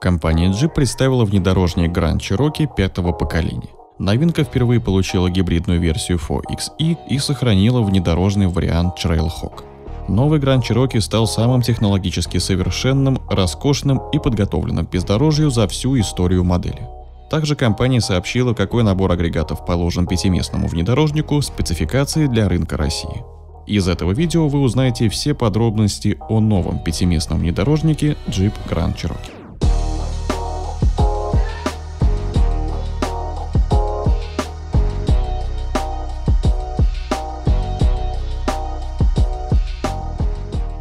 Компания Jeep представила внедорожник Grand Cherokee 5-го поколения. Новинка впервые получила гибридную версию 4xe и сохранила внедорожный вариант Trailhawk. Новый Grand Cherokee стал самым технологически совершенным, роскошным и подготовленным к бездорожью за всю историю модели. Также компания сообщила, какой набор агрегатов положен пятиместному внедорожнику, спецификации для рынка России. Из этого видео вы узнаете все подробности о новом пятиместном внедорожнике Jeep Grand Cherokee.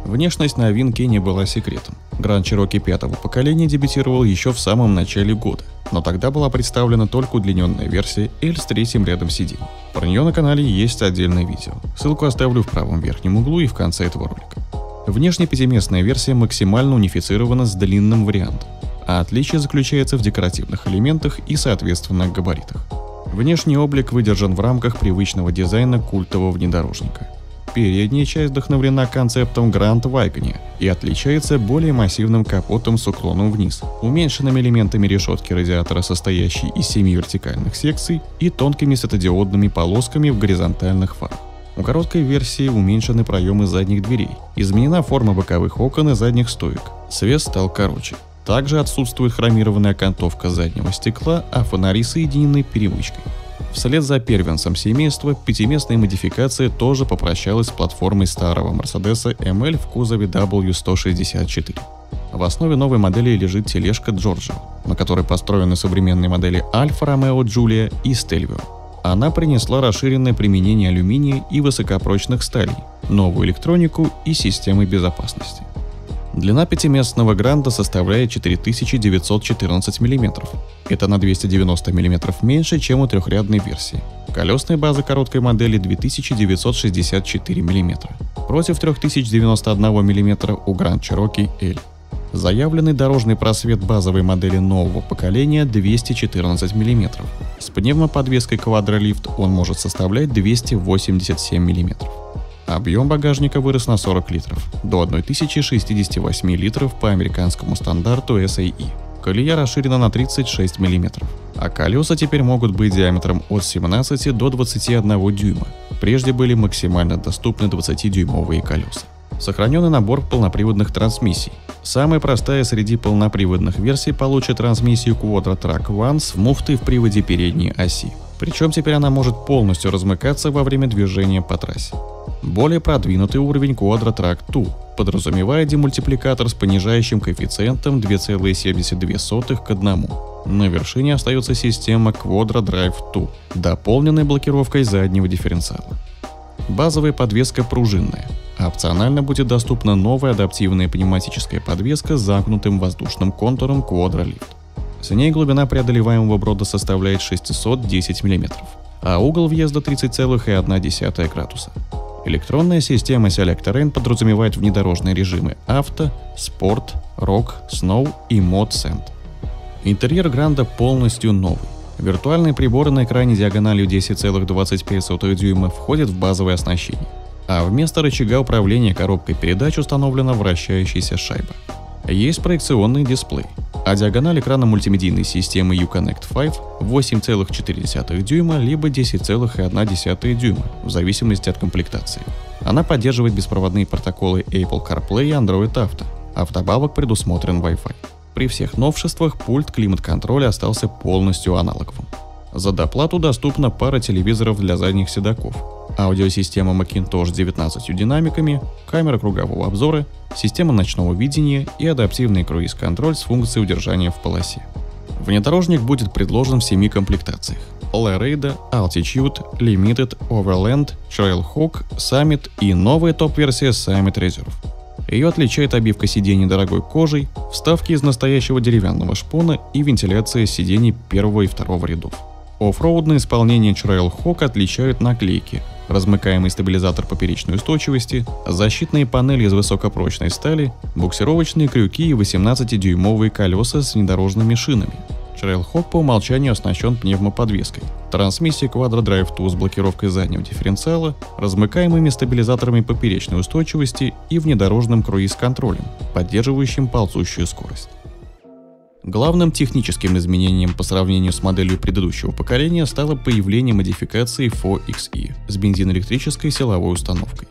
Внешность новинки не была секретом. Grand Cherokee 5-го поколения дебютировал еще в самом начале года, но тогда была представлена только удлиненная версия L с третьим рядом сидений. Про нее на канале есть отдельное видео, ссылку оставлю в правом верхнем углу и в конце этого ролика. Внешне пятиместная версия максимально унифицирована с длинным вариантом, а отличие заключается в декоративных элементах и соответственно габаритах. Внешний облик выдержан в рамках привычного дизайна культового внедорожника. Передняя часть вдохновлена концептом Grand Wagoneer и отличается более массивным капотом с уклоном вниз, уменьшенными элементами решетки радиатора, состоящей из 7 вертикальных секций, и тонкими светодиодными полосками в горизонтальных фарах. У короткой версии уменьшены проемы задних дверей, изменена форма боковых окон и задних стоек, свет стал короче. Также отсутствует хромированная окантовка заднего стекла, а фонари соединены перемычкой. Вслед за первенцем семейства, пятиместная модификация тоже попрощалась с платформой старого Mercedes ML в кузове W164. В основе новой модели лежит тележка Giorgio, на которой построены современные модели Alfa Romeo Giulia и Stelvio. Она принесла расширенное применение алюминия и высокопрочных сталей, новую электронику и системы безопасности. Длина пятиместного Гранда составляет 4914 мм. Это на 290 мм меньше, чем у трехрядной версии. Колесная база короткой модели 2964 мм, против 3091 мм у Grand Cherokee L. Заявленный дорожный просвет базовой модели нового поколения 214 мм. С пневмоподвеской Quadralift он может составлять 287 мм. Объем багажника вырос на 40 литров, до 1068 литров по американскому стандарту SAE. Колея расширена на 36 мм, а колеса теперь могут быть диаметром от 17 до 21 дюйма. Прежде были максимально доступны 20-дюймовые колеса. Сохраненный набор полноприводных трансмиссий. Самая простая среди полноприводных версий получит трансмиссию Quadra-Track One с муфтой в приводе передней оси. Причем теперь она может полностью размыкаться во время движения по трассе. Более продвинутый уровень Quadra-Track 2 подразумевает демультипликатор с понижающим коэффициентом 2,72 к 1. На вершине остается система Quadra-Drive 2, дополненная блокировкой заднего дифференциала. Базовая подвеска пружинная, а опционально будет доступна новая адаптивная пневматическая подвеска с замкнутым воздушным контуром Quadralift. С ней глубина преодолеваемого брода составляет 610 мм, а угол въезда 30,1 градуса. Электронная система Select Terrain подразумевает внедорожные режимы авто, спорт, рок, сноу и мод Sand. Интерьер Гранда полностью новый. Виртуальные приборы на экране диагональю 10,25 дюйма входят в базовое оснащение, а вместо рычага управления коробкой передач установлена вращающаяся шайба. Есть проекционный дисплей, а диагональ экрана мультимедийной системы Uconnect 5 8,4 дюйма либо 10,1 дюйма, в зависимости от комплектации. Она поддерживает беспроводные протоколы Apple CarPlay и Android Auto, а вдобавок предусмотрен Wi-Fi. При всех новшествах пульт климат-контроля остался полностью аналоговым. За доплату доступна пара телевизоров для задних седаков, аудиосистема Macintosh с 19 динамиками, камера кругового обзора, система ночного видения и адаптивный круиз-контроль с функцией удержания в полосе. Внедорожник будет предложен в 7 комплектациях: All-Road, Altitude, Limited, Overland, Trailhawk, Summit и новая топ-версия Summit Reserve. Ее отличает обивка сидений дорогой кожей, вставки из настоящего деревянного шпона и вентиляция сидений первого и второго рядов. Оффроудное исполнение Trailhawk отличают наклейки, размыкаемый стабилизатор поперечной устойчивости, защитные панели из высокопрочной стали, буксировочные крюки и 18-дюймовые колеса с внедорожными шинами. Trailhawk по умолчанию оснащен пневмоподвеской, трансмиссией Quadra-Drive 2 с блокировкой заднего дифференциала, размыкаемыми стабилизаторами поперечной устойчивости и внедорожным круиз-контролем, поддерживающим ползущую скорость. Главным техническим изменением по сравнению с моделью предыдущего поколения стало появление модификации 4XE с бензиноэлектрической силовой установкой.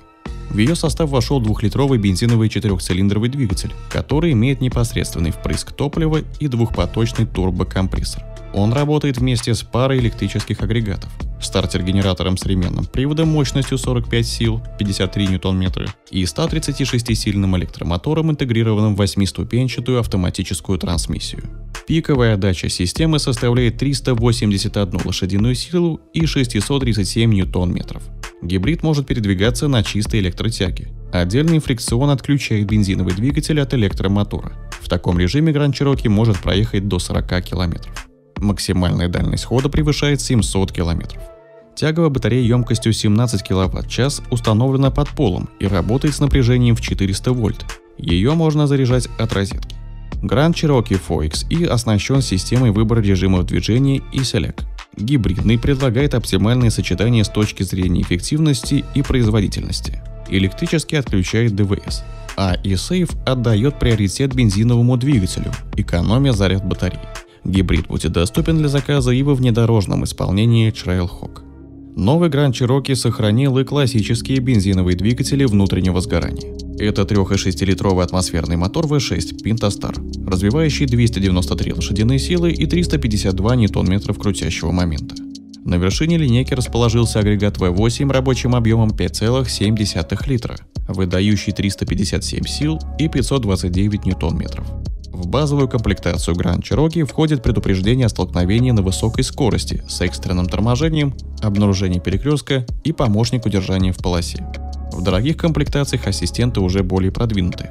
В ее состав вошел 2-литровый бензиновый 4-цилиндровый двигатель, который имеет непосредственный впрыск топлива и двухпоточный турбокомпрессор. Он работает вместе с парой электрических агрегатов. Стартер-генератором с ременным приводом мощностью 45 сил, 53 ньютон-метра, и 136-сильным электромотором, интегрированным в 8-ступенчатую автоматическую трансмиссию. Пиковая отдача системы составляет 381 лошадиную силу и 637 ньютон-метров. Гибрид может передвигаться на чистой электротяге. Отдельный фрикцион отключает бензиновый двигатель от электромотора. В таком режиме Grand Cherokee может проехать до 40 километров. Максимальная дальность хода превышает 700 километров. Тяговая батарея емкостью 17 кВт-час установлена под полом и работает с напряжением в 400 вольт. Ее можно заряжать от розетки. Grand Cherokee 4XE оснащен системой выбора режимов движения и Select. Гибридный предлагает оптимальное сочетание с точки зрения эффективности и производительности. Электрически отключает ДВС, а eSafe отдает приоритет бензиновому двигателю, экономя заряд батареи. Гибрид будет доступен для заказа и во внедорожном исполнении Trailhawk. Новый Grand Cherokee сохранил и классические бензиновые двигатели внутреннего сгорания. Это 3,6-литровый атмосферный мотор V6 Pentastar, развивающий 293 лошадиные силы и 352 ньютон-метров крутящего момента. На вершине линейки расположился агрегат V8 рабочим объемом 5,7 литра, выдающий 357 сил и 529 ньютон-метров. В базовую комплектацию Grand Cherokee входит предупреждение о столкновении на высокой скорости с экстренным торможением, обнаружение перекрестка и помощник удержания в полосе. В дорогих комплектациях ассистенты уже более продвинуты.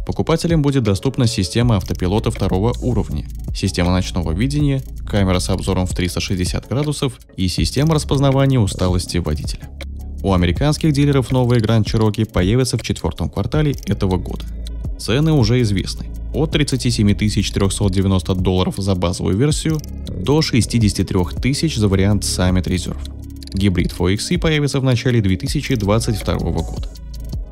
Покупателям будет доступна система автопилота второго уровня, система ночного видения, камера с обзором в 360 градусов и система распознавания усталости водителя. У американских дилеров новые Grand Cherokee появятся в 4-м квартале этого года. Цены уже известны. От $37 390 за базовую версию до 63 тысяч за вариант Summit Reserve. Гибрид 4XE появится в начале 2022 года.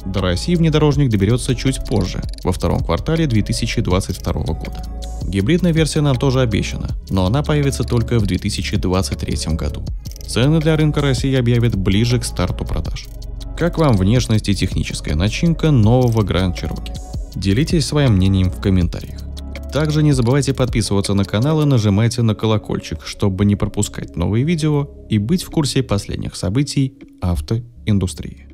До России внедорожник доберется чуть позже, во 2-м квартале 2022 года. Гибридная версия нам тоже обещана, но она появится только в 2023 году. Цены для рынка России объявят ближе к старту продаж. Как вам внешность и техническая начинка нового Grand Cherokee? Делитесь своим мнением в комментариях. Также не забывайте подписываться на канал и нажимайте на колокольчик, чтобы не пропускать новые видео и быть в курсе последних событий автоиндустрии.